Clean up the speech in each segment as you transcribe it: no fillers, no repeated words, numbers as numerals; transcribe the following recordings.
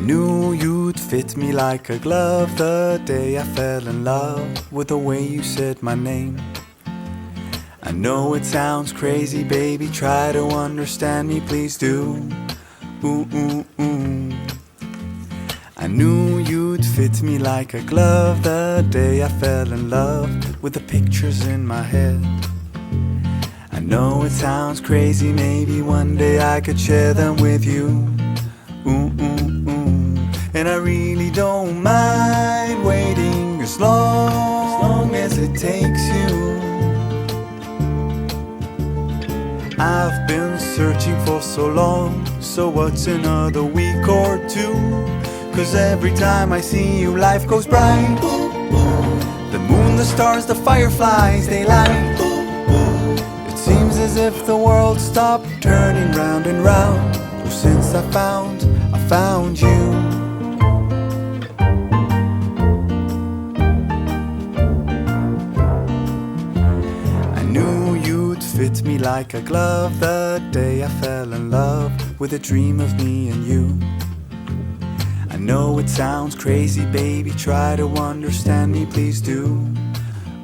knew you'd fit me like a glove the day I fell in love with the way you said my name. I know it sounds crazy, baby, try to understand me, please do. Ooh, ooh, ooh. I knew you'd fit me like a glove the day I fell in love with the pictures in my head. I know it sounds crazy, maybe one day I could share them with you. Ooh, ooh, ooh. And I really don't mind waiting as long as it takes you. I've been searching for so long, so what's another week or two? 'Cause every time I see you, life goes bright. The moon, the stars, the fireflies, they light. It seems as if the world stopped turning round and round. Oh, since I found you. I knew you'd fit me like a glove the day I fell in love with a dream of me and you. I know it sounds crazy, baby, try to understand me, please do.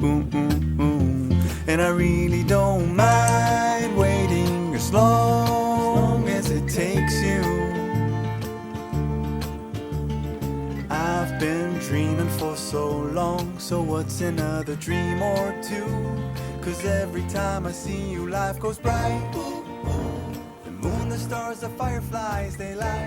Ooh, ooh, ooh. And I really don't mind waiting as long as it takes you. I've been dreaming for so long, so what's another dream or two? 'Cause every time I see you, life goes bright. The moon, the stars, the fireflies, they light.